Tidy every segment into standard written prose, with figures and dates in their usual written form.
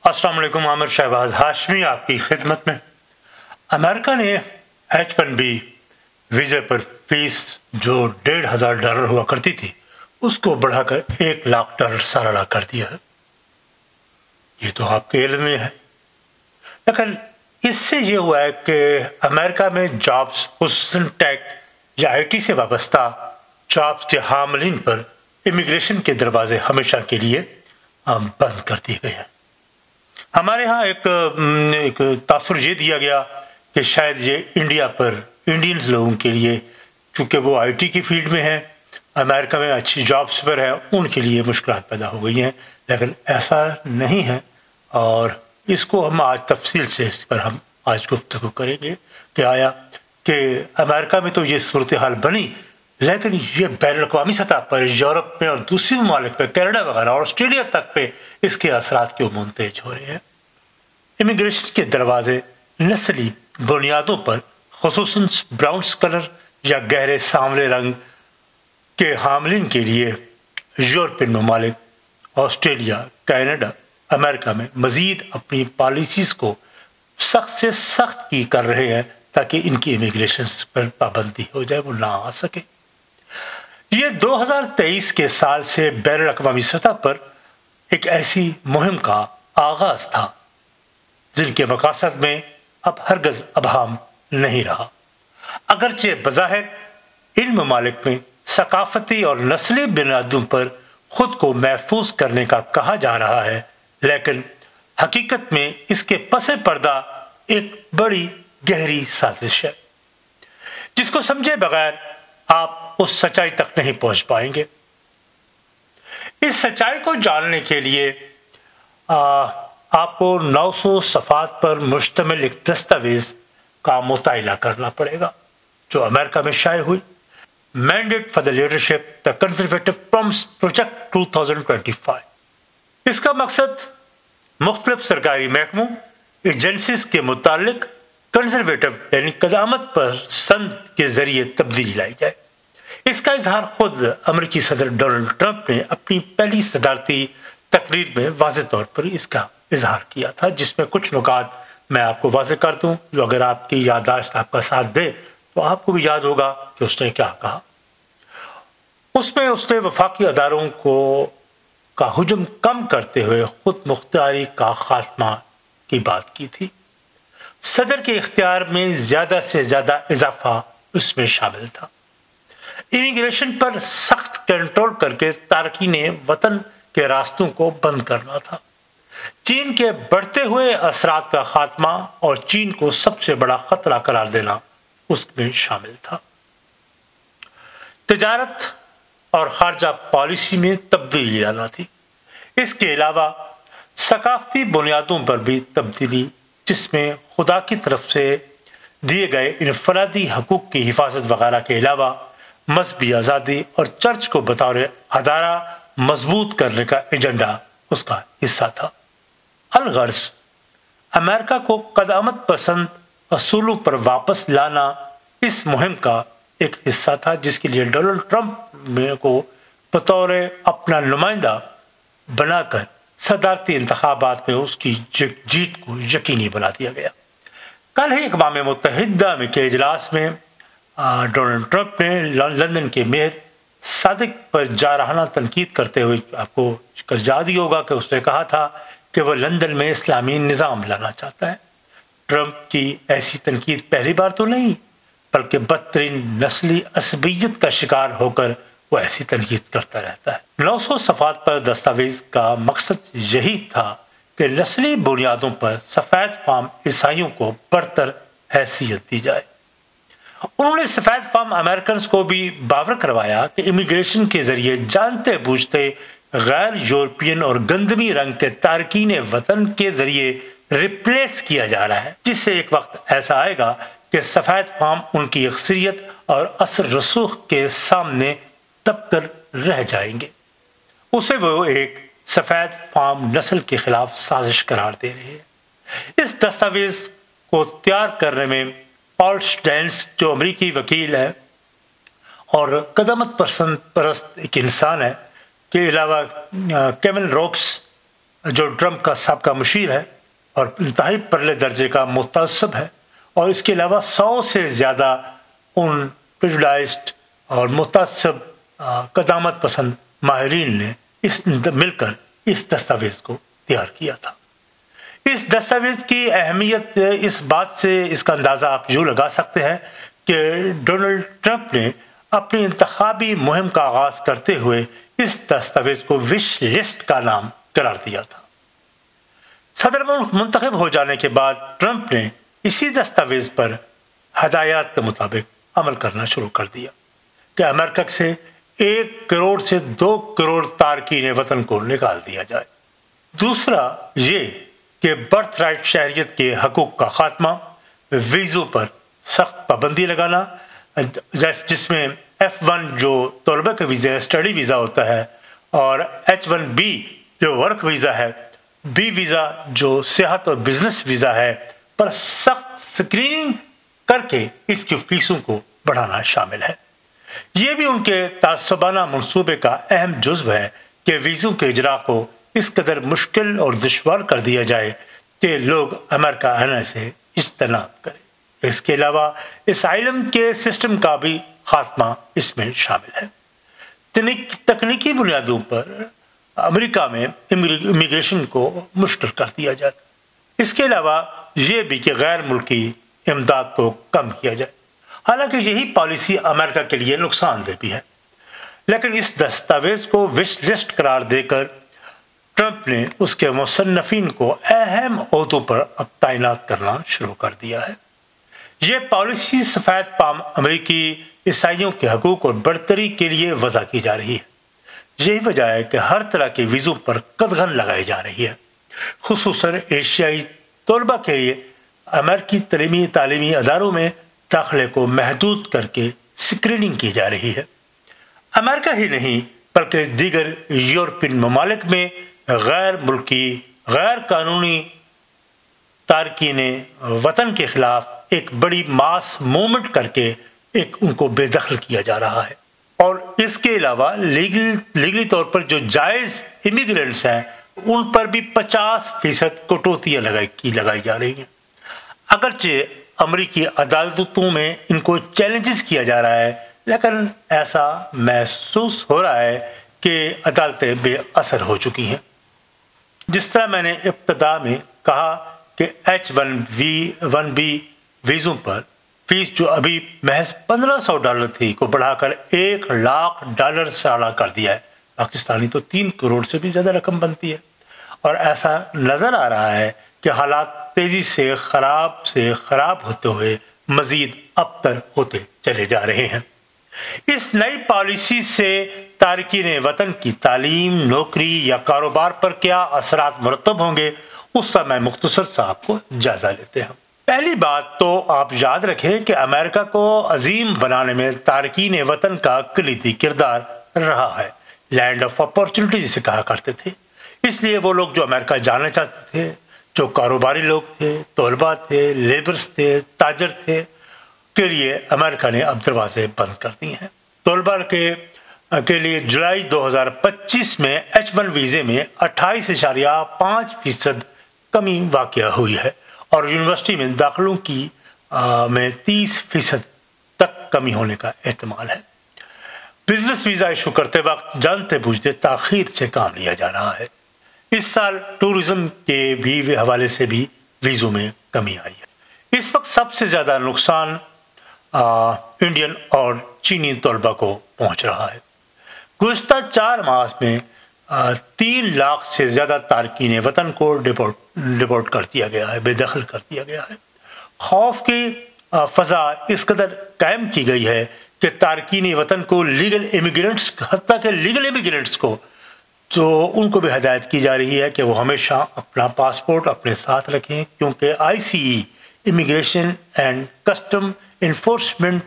अस्सलाम वालेकुम। आमिर शहबाज हाशमी आपकी खिदमत में। अमेरिका ने H1B वीज़े पर फीस जो $1,500 हुआ करती थी उसको बढ़ाकर $1,00,000 सालाना कर दिया है। ये तो आपके इल्म में है, लेकिन इससे ये हुआ है कि अमेरिका में जॉब्स खुसूसन टेक या IT से वाबस्ता जॉब्स के हामिलीन पर इमिग्रेशन के दरवाजे हमेशा के लिए बंद कर दिए गए हैं। हमारे यहाँ एक तासुर ये दिया गया कि शायद ये इंडिया पर इंडियंस लोगों के लिए, चूँकि वो IT की फील्ड में हैं, अमेरिका में अच्छी जॉब्स पर हैं, उनके लिए मुश्किलात पैदा हो गई हैं, लेकिन ऐसा नहीं है। और इसको हम आज तफसील से इस पर हम आज गुफ्तगू करेंगे कि आया कि अमेरिका में तो ये सूरत हाल बनी, लेकिन ये बैनुल-अक़वामी सतह पर यूरोप में और दूसरे ममालिक पे, कनाडा वगैरह और ऑस्ट्रेलिया तक पे इसके असरात क्यों मुंतज हो रहे हैं। इमिग्रेशन के दरवाजे नस्ली बुनियादों पर खुसूसन ब्राउन कलर या गहरे सांवले रंग के हामिलीन के लिए यूरोपियन ममालिक, ऑस्ट्रेलिया, कनाडा, अमेरिका में मजीद अपनी पॉलिसीज को सख्त से सख्त की कर रहे हैं ताकि इनकी इमिग्रेशन पर पाबंदी हो जाए, वो ना आ सके। ये 2023 के साल से बैनुल-अक़वामी सतह पर एक ऐसी मुहिम का आगाज था जिनके मकासद में अब हरगज अबहम नहीं रहा। अगरचे बज़ाहिर इन ममालिक में सकाफती और नस्ली बुनियादों पर खुद को महफूज करने का कहा जा रहा है, लेकिन हकीकत में इसके पसे पर्दा एक बड़ी गहरी साजिश है जिसको समझे बगैर आप उस सच्चाई तक नहीं पहुंच पाएंगे। इस सच्चाई को जानने के लिए आपको 900 सफ़ात पर मुश्तमिल एक दस्तावेज का मुतायला करना पड़ेगा जो अमेरिका में शाये हुई, mandate for the leadership the conservative promise project 2025। इसका मकसद मुख्तलिफ सरकारी महकमों, एजेंसीज के मुतालिक कंजर्वेटिव यानी क़दामत पसंद के जरिए तब्दीली लाई जाए। इसका इजहार खुद अमेरिकी सदर डोनाल्ड ट्रंप ने अपनी पहली सदारती तकरीर में वाज़ेह तौर पर इसका इजहार किया था, जिसमें कुछ नुकात मैं आपको वाज़ेह कर दूं जो अगर आपकी याददाश्त आपका साथ दे तो आपको भी याद होगा कि उसने क्या कहा। उसमें उसने वफाकी अदारों का हुजूम कम करते हुए खुद मुख्तारी का खात्मा की बात की थी। सदर के इख्तियार में ज्यादा से ज्यादा इजाफा उसमें शामिल था। इमिग्रेशन पर सख्त कंट्रोल करके तारकीन वतन के रास्तों को बंद करना था। चीन के बढ़ते हुए असरात का खात्मा और चीन को सबसे बड़ा खतरा करार देना उसमें शामिल था। तिजारत और खारजा पॉलिसी में तब्दीली लाना थी। इसके अलावा सकाफती बुनियादों पर भी तब्दीली, जिसमें खुदा की तरफ से दिए गए इनफरादी हकूक की हिफाजत वगैरह के अलावा मजहबी आज़ादी और चर्च को बतौर अदारा मजबूत करने का एजेंडा उसका हिस्सा था। अलगर्ज अमेरिका को क़दामत पसंद असूलों पर वापस लाना इस मुहिम का एक हिस्सा था, जिसके लिए डोनाल्ड ट्रंप को बतौर अपना नुमाइंदा बनाकर सदारती इंतखाबात में उसकी जीत को यकीनी बना दिया गया। कल ही अक़वाम मुत्तहिदा के इजलास में डोनाल्ड ट्रंप ने लंदन के मेयर सादिक पर जारहाना तनकीद करते हुए, आपको कल याद ही होगा कि उसने कहा था कि वह लंदन में इस्लामी निज़ाम लाना चाहता है। ट्रंप की ऐसी तनकीद पहली बार तो नहीं, बल्कि बदतरीन नस्ली असबियत का शिकार होकर वो ऐसी तनकीद करता रहता है। 900 सफ़ात पर दस्तावेज का मकसद यही था कि नस्ली बुनियादों पर सफ़ेद फार्म ईसाइयों को बरतर हैसियत दी जाए। उन्होंने सफ़ेद फार्म अमेरिकन को भी बावर करवाया कि इमिग्रेशन के जरिए जानते बूझते गैर यूरोपियन और गंदमी रंग के तारकीन वतन के जरिए रिप्लेस किया जा रहा है, जिससे एक वक्त ऐसा आएगा कि सफ़ेद फार्म उनकी अक्सरियत और असर रसूख के सामने दबकर रह जाएंगे। उसे वो एक सफ़ेद फार्म नस्ल के खिलाफ साजिश करार दे रहे हैं। इस दस्तावेज को तैयार करने में पॉल स्टैंस, जो अमरीकी वकील है और क़दामत पसंद परस्त एक इंसान है, के अलावा केविन रोप्स जो ट्रंप का सबका मुशीर है और इंतहाई परले दर्जे का मुतअस्सिब है, और इसके अलावा 100 से ज़्यादा उन प्रिजुडाइज्ड और मुतअस्सिब क़दामत पसंद माहिरीन ने मिलकर इस दस्तावेज़ को तैयार किया था। इस दस्तावेज़ की अहमियत इस बात से इसका अंदाज़ा आप यूँ लगा सकते हैं कि डोनाल्ड ट्रंप ने अपनी इंतखाबी मुहिम का आगाज़ करते हुए इस दस्तावेज़ को विश लिस्ट का नाम करार दिया था। सदर मुंतखब हो जाने के बाद ट्रंप ने इसी दस्तावेज़ पर हदायत के मुताबिक अमल करना शुरू कर दिया कि अमेरिका से 1 करोड़ से 2 करोड़ तारकीन वतन को निकाल दिया जाए। दूसरा ये कि बर्थ राइट शहरियत के हकूक का खात्मा, वीज़ों पर सख्त पाबंदी लगाना, जिसमें F1 जो तलबा का वीज़ा स्टडी वीज़ा होता है और H1B जो वर्क वीज़ा है, B वीज़ा जो सेहत और बिजनेस वीज़ा है पर सख्त स्क्रीनिंग करके इसकी फीसों को बढ़ाना शामिल है। ये भी उनके तासबाना मंसूबे का अहम जुज़्व है कि वीज़ों के इजरा को इस कदर मुश्किल और दुश्वार कर दिया जाए कि लोग अमेरिका आने से इज्तनाब करें। इसके अलावा असाइलम के सिस्टम का भी खात्मा इसमें शामिल है। तकनीकी बुनियादों पर अमेरिका में इमिग्रेशन को मुश्किल कर दिया जाए। इसके अलावा ये भी कि गैर मुल्की इमदाद को कम किया जाए। हालांकि यही पॉलिसी अमेरिका के लिए नुकसानदेह भी है, लेकिन इस दस्तावेज को विश लिस्ट करार देकर ट्रंप ने उसके मुसन्नफीन को अहम ओहदों पर अब तैनात करना शुरू कर दिया है। यह पॉलिसी सफेद पाम अमेरिकी ईसाइयों के हकूक और बढ़तरी के लिए वजह की जा रही है। यही वजह है कि हर तरह के वीज़ों पर कदगन लगाई जा रही है, खुसूसन एशियाई तलबा के लिए अमेरिकी तालीमी अदारों में दाखिले को महदूद करके स्क्रीनिंग की जा रही है। अमेरिका ही नहीं बल्कि दीगर यूरोपियन ममालिक में गैर मुल्की गैर कानूनी तारकीन वतन के खिलाफ एक बड़ी मास मूवमेंट करके उनको बेदखल किया जा रहा है। और इसके अलावा लीगली तौर पर जो जायज़ इमिग्रेंट्स हैं उन पर भी 50% कटौतियाँ लगाई जा रही हैं। अगरचे अमेरिकी अदालतों में इनको चैलेंजेस किया जा रहा है, लेकिन ऐसा महसूस हो रहा है कि अदालतें बेअसर हो चुकी हैं। जिस तरह मैंने इब्तिदा में कहा कि H1B वीज़ों पर फीस जो अभी महज $1500 थी को बढ़ाकर $1 लाख साला कर दिया है। पाकिस्तानी तो 3 करोड़ से भी ज़्यादा रकम बनती है। और ऐसा नज़र आ रहा है कि हालात तेज़ी से ख़राब होते हुए मज़ीद अबतर होते चले जा रहे हैं। इस नई पॉलिसी से तारकीन वतन की तालीम, नौकरी या कारोबार पर क्या असरात मुरतब होंगे, उसका मैं मुख्तसर सा आपको जायजा लेते हैं। पहली बात तो आप याद रखें कि अमेरिका को अजीम बनाने में तारकीन वतन का कलीदी किरदार रहा है। लैंड ऑफ अपॉर्चुनिटी जिसे कहा करते थे। इसलिए वो लोग जो अमेरिका जाना चाहते थे, जो कारोबारी लोग थे, तलबा थे, लेबर्स थे, ताजर थे, के लिए अमेरिका ने अब दरवाजे बंद कर दिए हैं। तलबा के लिए जुलाई 2025 में H1 वीज़े में 28.5% कमी वाक़या हुई है और यूनिवर्सिटी में दाखिलों की में 30% तक कमी होने का एहतमाल है। बिजनेस वीज़ा इशू करते वक्त जानते बूझते ताख़ीर से काम लिया जा रहा है। इस साल टूरिज्म के भी हवाले से भी वीज़ों में कमी आई है। इस वक्त सबसे ज़्यादा नुकसान इंडियन और चीनी तलबा को पहुँच रहा है। गुज़श्ता 4 माह में 3 लाख से ज़्यादा तारकीन वतन को डिपोर्ट कर दिया गया है, बेदखल कर दिया गया है। खौफ की फ़ज़ा इस कदर कायम की गई है कि तारकीन वतन को लीगल इमिग्रेंट्स, हत्ता के लीगल इमिग्रेंट्स को तो उनको भी हदायत की जा रही है कि वो हमेशा अपना पासपोर्ट अपने साथ रखें, क्योंकि ICE immigration and custom enforcement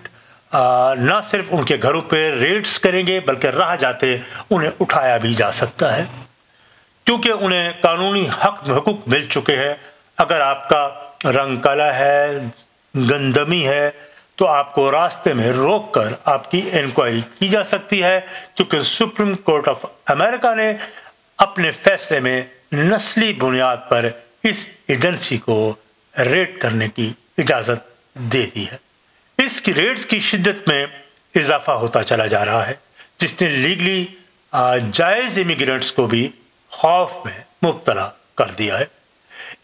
न सिर्फ उनके घरों पे रेड्स करेंगे बल्कि राह जाते उन्हें उठाया भी जा सकता है, क्योंकि उन्हें कानूनी हकूक मिल चुके हैं। अगर आपका रंग काला है, गंदमी है, तो आपको रास्ते में रोककर आपकी इंक्वायरी की जा सकती है, क्योंकि सुप्रीम कोर्ट ऑफ अमेरिका ने अपने फैसले में नस्ली बुनियाद पर इस एजेंसी को रेड करने की इजाज़त दे दी है। इसकी रेड्स की शिद्दत में इजाफा होता चला जा रहा है, जिसने लीगली जायज़ इमिग्रेंट्स को भी खौफ में मुब्तला कर दिया है।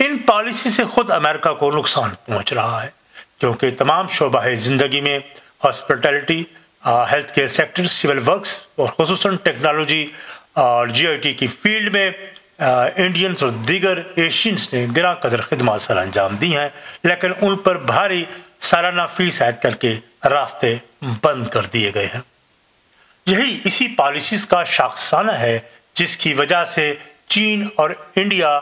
इन पॉलिसी से खुद अमेरिका को नुकसान पहुंच रहा है, क्योंकि तमाम शोबा ज़िंदगी में hospitality, health care sector, civil works और खुसूसन टेक्नोलॉजी और GIT की फील्ड में इंडियंस और दीगर एशियंस ने गिरा कदर खिदमत सर अंजाम दी हैं, लेकिन उन पर भारी सालाना फीस ऐड करके रास्ते बंद कर दिए गए हैं। यही इसी पॉलिसीज का शाखसाना है जिसकी वजह से चीन और इंडिया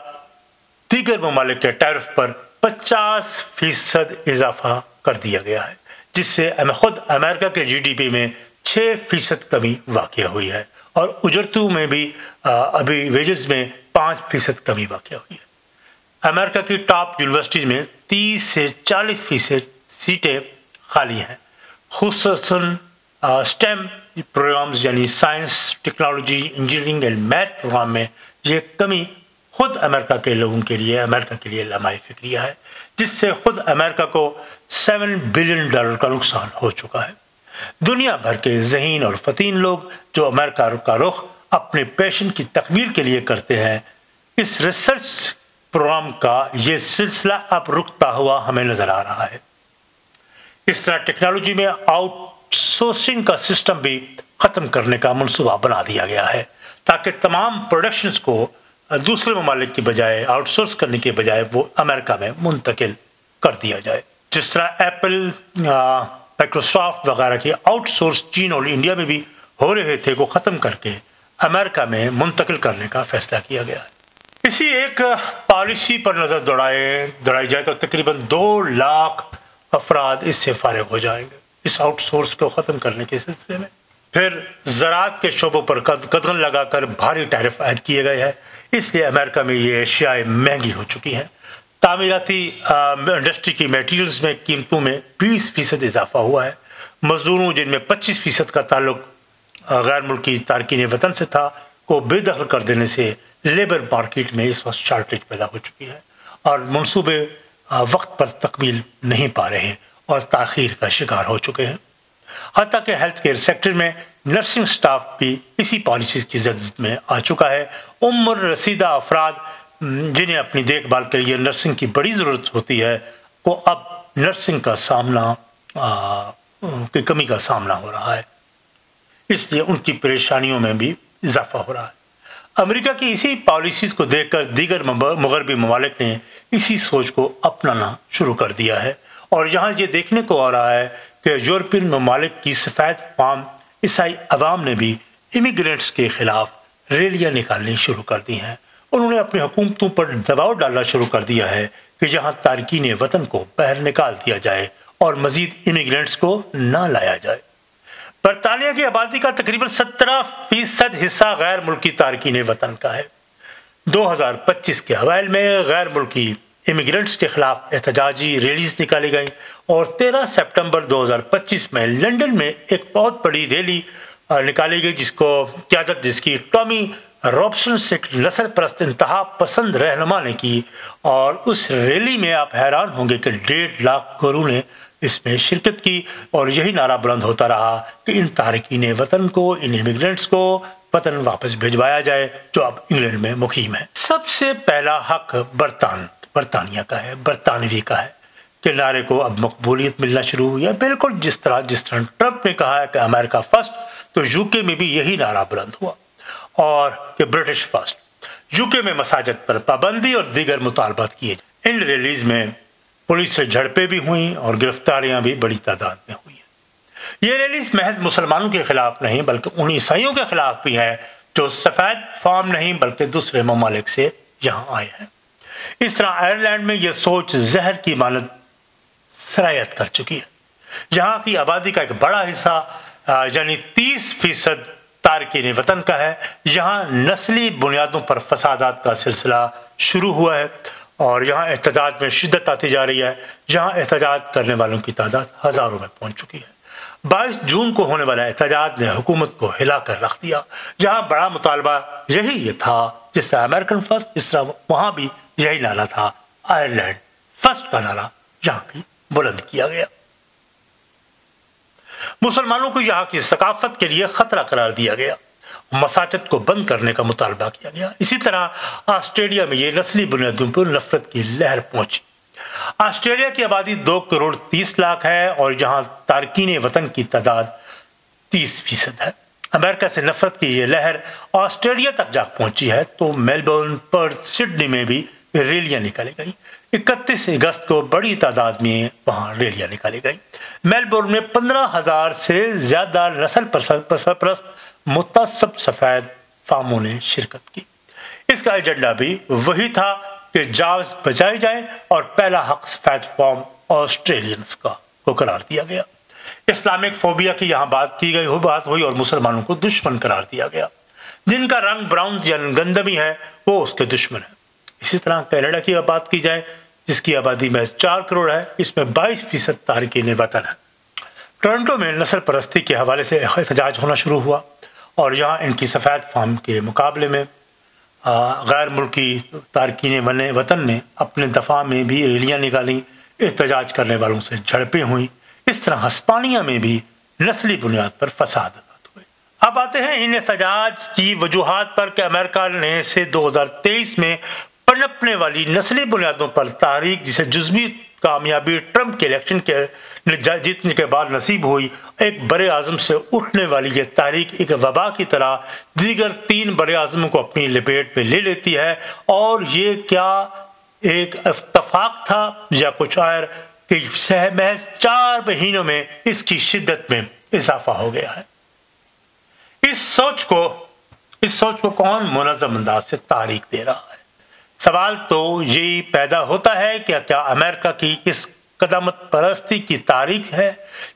दीगर ममालिक के टैरिफ पर 50% इजाफा कर दिया गया है, जिससे खुद अमेरिका के GDP में 6% कमी वाक़या हुई है और उजरतों में भी अभी वेजेस में 5% कमी वाक़या हुई है। अमेरिका की टॉप यूनिवर्सिटीज में 30 से 40% सीटें खाली हैं, खुसूसन स्टेम प्रोग्राम्स यानी science, technology, engineering and math program में ये कमी खुद अमेरिका के लोगों के लिए, अमेरिका के लिए लम्हाई फिक्रिया है, जिससे खुद अमेरिका को $7 बिलियन का नुकसान हो चुका है। दुनिया भर के ज़हीन और फतीन लोग जो अमेरिका का रुख अपने पैशन की तकमील के लिए करते हैं, इस रिसर्च प्रोग्राम का ये सिलसिला अब रुकता हुआ हमें नजर आ रहा है। इस तरह टेक्नोलॉजी में आउटसोर्सिंग का सिस्टम भी खत्म करने का मंसूबा बना दिया गया है, ताकि तमाम प्रोडक्शंस को दूसरे ममालिक की बजाय, आउटसोर्स करने के बजाय वो अमेरिका में मुंतकिल कर दिया जाए। जिस तरह एप्पल, माइक्रोसॉफ्ट वगैरह के आउटसोर्स चीन और इंडिया में भी हो रहे थे, को ख़त्म करके अमेरिका में मुंतकिल करने का फैसला किया गया है। इसी एक पॉलिसी पर नज़र दौड़ाई जाए तो तकरीबन 2 लाख अफराद इससे फारिग हो जाएंगे, इस आउटसोर्स को ख़त्म करने के सिलसिले में। फिर ज़राअत के शोबों पर कदम लगाकर भारी टैरिफ ऐड किए गए हैं, इसलिए अमेरिका में ये अशियाएँ महंगी हो चुकी हैं। तामीराती इंडस्ट्री की मटेरियल्स में कीमतों में 20% इजाफा हुआ है। मजदूरों, जिनमें 25% का ताल्लुक गैर मुल्की तारकीन वतन से था, को बेदखल कर देने से लेबर मार्केट में इस वक्त शार्टेज पैदा हो चुकी है और मनसूबे वक्त पर तकमील नहीं पा रहे और ताख़ीर का शिकार हो चुके हैं। हत्ता कि हेल्थ केयर सेक्टर में नर्सिंग स्टाफ भी इसी पॉलिसीज की जद में आ चुका है। उम्र रसीदा अफराद जिन्हें अपनी देखभाल के लिए नर्सिंग की बड़ी ज़रूरत होती है, को अब नर्सिंग का सामना की कमी का सामना हो रहा है, इसलिए उनकी परेशानियों में भी इजाफा हो रहा है। अमेरिका की इसी पॉलिसीज को देखकर दीगर मगरबी ममालिक ने इसी सोच को अपनाना शुरू कर दिया है और यहाँ ये देखने को आ रहा है कि यूरोपियन ममालिक की सफ़ेद फाम ईसाई अवाम ने भी इमिग्रेंट्स के खिलाफ रैलियाँ निकालनी शुरू कर दी हैं। उन्होंने अपनी हुकूमतों पर दबाव डालना शुरू कर दिया है कि जहाँ तारकीन वतन को बाहर निकाल दिया जाए और मजीद इमिग्रेंट्स को ना लाया जाए। बरतानिया की आबादी का तकरीबन 17% हिस्सा गैर मुल्की तारकीन वतन का है। 2025 के अवैल में गैर मुल्की इमिग्रेंट्स के खिलाफ एहतजाजी रैलीज निकाली गई और 13 सितंबर 2025 में लंदन में एक बहुत बड़ी रैली निकाली गई, जिसकी टॉमी रॉबसन से नस्ल परस्त इंतहा पसंद रहनुमा ने की और उस रैली में आप हैरान होंगे कि 1.5 लाख लोगों ने इसमें शिरकत की और यही नारा बुलंद होता रहा कि इन तारकीन वतन को, इन इमिग्रेंट्स को वतन वापस भिजवाया जाए जो अब इंग्लैंड में मुकीम है। सबसे पहला हक बरतानिया का है, बरतानवी का है कि नारे को अब मकबूलियत मिलना शुरू हुई है। बिल्कुल जिस तरह ट्रंप ने कहा है कि अमेरिका फर्स्ट, तो यूके में भी यही नारा बुलंद हुआ और कि ब्रिटिश फर्स्ट। यूके में मसाजिद पर पाबंदी और दीगर मुतालबात किए। इन रिलीज में पुलिस से झड़पें भी हुई और गिरफ्तारियां भी बड़ी तादाद में हुई है। ये रिलीज महज मुसलमानों के खिलाफ नहीं बल्कि उन ईसाइयों के खिलाफ भी है जो सफेद फार्म नहीं बल्कि दूसरे ममालिक से यहाँ आए हैं। इस तरह आयरलैंड में यह सोच जहर की मानद सरायत कर चुकी है। यहाँ की आबादी का एक बड़ा हिस्सा यानी 30% तारकीन वतन का है। यहाँ नस्ली बुनियादों पर फसादात का सिलसिला शुरू हुआ है और यहाँ एहतजाज में शिद्दत आती जा रही है। यहाँ एहतजाज करने वालों की तादाद हज़ारों में पहुँच चुकी है। 22 जून को होने वाला एहतजाज ने हुकूमत को हिला कर रख दिया। जहां बड़ा मुतालबा यही ये था, जिस तरह अमेरिकन फर्स्ट, इस तरह वहां भी यही नारा था, आयरलैंड फर्स्ट का नारा यहां भी बुलंद किया गया। मुसलमानों को यहाँ की सकाफत के लिए खतरा करार दिया गया, मसाजिद को बंद करने का मुतालबा किया गया। इसी तरह ऑस्ट्रेलिया में ये नस्ली बुनियादों पर नफरत की लहर पहुंची। ऑस्ट्रेलिया की आबादी 2 करोड़ 30 लाख है और जहां तारकीन वतन की तादाद 30% है। अमेरिका से नफरत की ये लहर ऑस्ट्रेलिया तक जा पहुंची है तो मेलबर्न, पर्थ, सिडनी में भी रैलियां निकाली गई। 31 अगस्त को बड़ी तादाद में वहां रैलियां निकाली गई। मेलबोर्न में 15,000 से ज्यादा नस्ल परस्त मुतअस्सब सफेद फार्मों ने शिरकत की। इसका एजेंडा भी वही था कि जायज बचाई जाए और पहला हक सफेद फार्म ऑस्ट्रेलियंस का को करार दिया गया। इस्लामिक फोबिया की यहाँ बात हुई और मुसलमानों को दुश्मन करार दिया गया। जिनका रंग ब्राउन या गंदमी है वो उसके दुश्मन है। इसी तरह कनाडा की बात की जाए, जिसकी आबादी में 4 करोड़ है, इसमें 22% तारकीन वतन है। टोरंटो में नस्ल परस्ती के हवाले से एहतजाज होना शुरू हुआ और यहाँ इनकी सफ़ेद फार्म के मुकाबले में गैर मुल्की तारकीन वतन ने अपने दफा में भी रैलियाँ निकाली, एहतजाज करने वालों से झड़पें हुई। इस तरह हिस्पानिया में भी नस्ली बुनियाद पर फसाद हुए। अब आते हैं इन एहतजाज की वजूहात पर कि अमेरिका ने से 2023 में पनपने वाली नस्ली बुनियादों पर तारीख, जिसे जुज़वी कामयाबी ट्रंप के इलेक्शन के जीतने के बाद नसीब हुई, एक बड़े आज़म से उठने वाली ये तारीख एक वबा की तरह दीगर 3 बड़े आज़मों को अपनी लपेट में ले लेती है। और ये क्या एक इत्तफाक था या कुछ और कि महज 4 महीनों में इसकी शिद्दत में इजाफा हो गया है। इस सोच को कौन मुनज़्ज़म अंदाज से तारीख दे रहा है? सवाल तो यही पैदा होता है कि क्या अमेरिका की इस कदामत परस्ती की तारीख है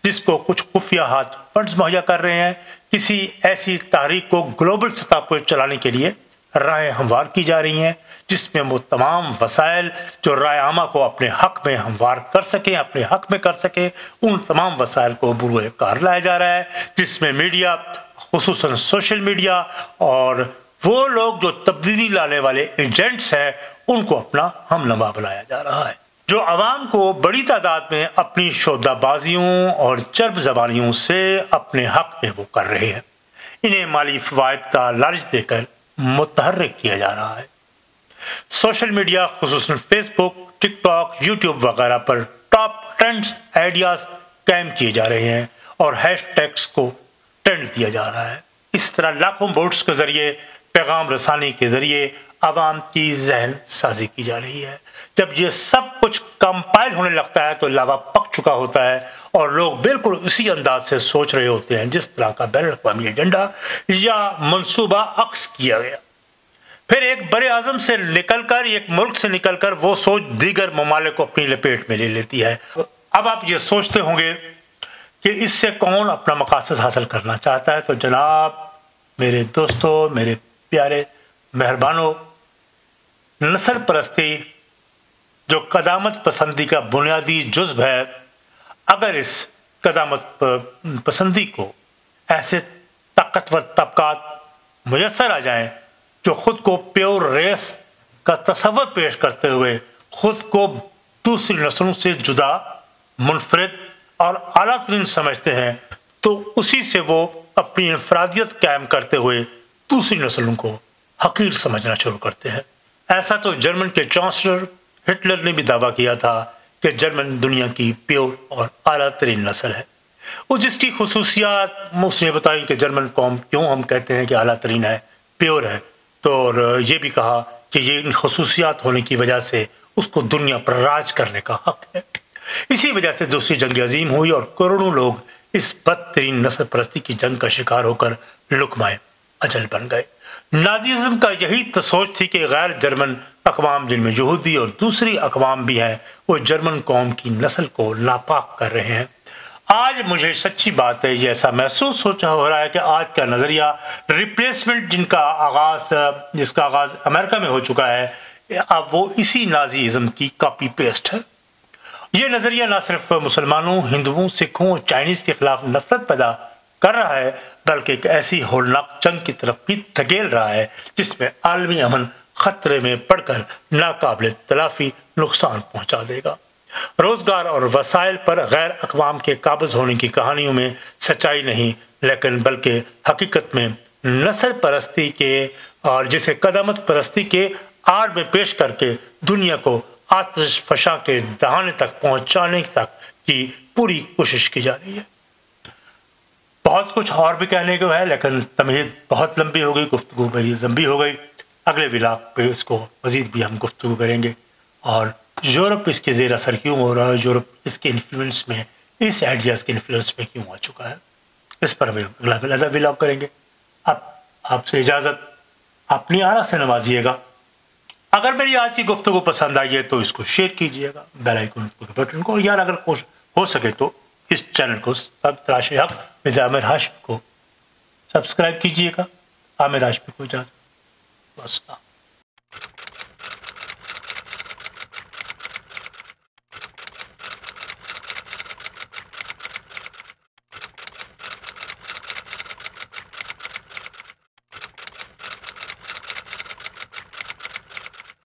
जिसको कुछ खुफिया हाथ फंड्स मुहैया कर रहे हैं, किसी ऐसी तारीख को ग्लोबल सतह पर चलाने के लिए राय हमवार की जा रही हैं, जिसमें वो तमाम वसाइल जो राय आमा को अपने हक में हमवार कर सकें, अपने हक में कर सकें, उन तमाम वसाइल को बुरुए कार लाया जा रहा है, जिसमें मीडिया, खुसूसन सोशल मीडिया और वो लोग जो तब्दीली लाने वाले एजेंट्स हैं, उनको अपना हमनवा बनाया जा रहा है, जो अवाम को बड़ी तादाद में अपनी शोदाबाजियों और चर्ब जबानियों से अपने हक में वो कर रहे हैं। इन्हें माली फवायद का लालच देकर मुतहर्रिक किया जा रहा है। सोशल मीडिया खुसूसन फेसबुक, टिकटॉक, यूट्यूब वगैरह पर टॉप ट्रेंड्स आइडियाज कायम किए जा रहे हैं और हैशटैग्स को ट्रेंड दिया जा रहा है। इस तरह लाखों बोट्स के जरिए, पैगाम रसानी के जरिए आवाम की जहन साजी की जा रही है। जब ये सब कुछ कंपाइल होने लगता है तो लावा पक चुका होता है और लोग बिल्कुल उसी अंदाज से सोच रहे होते हैं जिस तरह का बैन अवी एजेंडा या मंसूबा अक्स किया गया। फिर एक बड़े आजम से निकलकर, एक मुल्क से निकलकर वो सोच दीगर ममालिक को अपनी लपेट में ले लेती है। अब आप ये सोचते होंगे कि इससे कौन अपना मकासद हासिल करना चाहता है, तो जनाब मेरे दोस्तों, मेरे प्यारे मेहरबानों, नस्ल परस्ती जो कदामत पसंदी का बुनियादी जुज़्व है, अगर इस कदामत पसंदी को ऐसे ताकतवर तबकात मुयस्सर आ जाएं जो खुद को प्योर रेस का तस्वर पेश करते हुए खुद को दूसरी नस्लों से जुदा, मुनफरिद और आला तरीन समझते हैं, तो उसी से वो अपनी इनफरादियत कायम करते हुए दूसरी नस्लों को हकीर समझना शुरू करते हैं। ऐसा तो जर्मन के चांसलर हिटलर ने भी दावा किया था कि जर्मन दुनिया की प्योर और आला तरीन नस्ल है। वो जिसकी खुसूसियात उसने बताई कि जर्मन कौम क्यों हम कहते हैं कि आला तरीन है, प्योर है, तो और ये भी कहा कि ये इन खुसूसियात होने की वजह से उसको दुनिया पर राज करने का हक है। इसी वजह से दूसरी जंग अजीम हुई और करोड़ों लोग इस बदतरीन नस्ल परस्ती की जंग का शिकार होकर लुकमाए अजल बन गए। नाजीज़म का यही तो सोच थी कि गैर जर्मन अकवाम, जिनमें यहूदी और दूसरी अकवाम भी हैं, वो जर्मन कौम की नस्ल को नापाक कर रहे हैं। आज मुझे सच्ची बात है ये ऐसा महसूस हो रहा है कि आज का नज़रिया रिप्लेसमेंट जिसका आगाज अमेरिका में हो चुका है, अब वो इसी नाजीज़म की कॉपी पेस्ट है। ये नजरिया न सिर्फ मुसलमानों, हिंदुओं, सिखों और चाइनीज के खिलाफ नफरत पैदा कर रहा है, बल्कि एक ऐसी होलनाक जंग की तरफ भी धकेल रहा है जिसमें आलमी अमन खतरे में पड़कर नाकाबिल तलाफी नुकसान पहुंचा देगा। रोजगार और वसाइल पर गैर अक़वाम के काबिज होने की कहानियों में सच्चाई नहीं, लेकिन बल्कि हकीकत में नस्ल परस्ती के और जिसे कदमत परस्ती के आड़ में पेश करके दुनिया को आतिश फशा के दहाने तक पहुंचाने तक की पूरी कोशिश की जा रही है। बहुत कुछ और भी कहने को है, लेकिन तमहीद बहुत लंबी हो गई, गुफ्तगू बड़ी लंबी हो गई। अगले व्लॉग पे इसको मजीद भी हम गुफ्तगू करेंगे और यूरोप इसके जेर असर क्यों हो रहा है, यूरोप इसके इन्फ्लुएंस में, इस आइडियाज़ के इन्फ्लुएंस में क्यों आ चुका है, इस पर भी अगला व्लॉग करेंगे। अब आपसे इजाज़त, अपनी आरा से नवाजिएगा। अगर मेरी आज की गुफ्तगू पसंद आई है तो इसको शेयर कीजिएगा, बेल आइकन बटन को, यार अगर हो सके तो इस चैनल को सब तराश हक मिर्ज़ा आमिर हाशमी को सब्सक्राइब कीजिएगा। आमिर हाशमी को इजाज़त।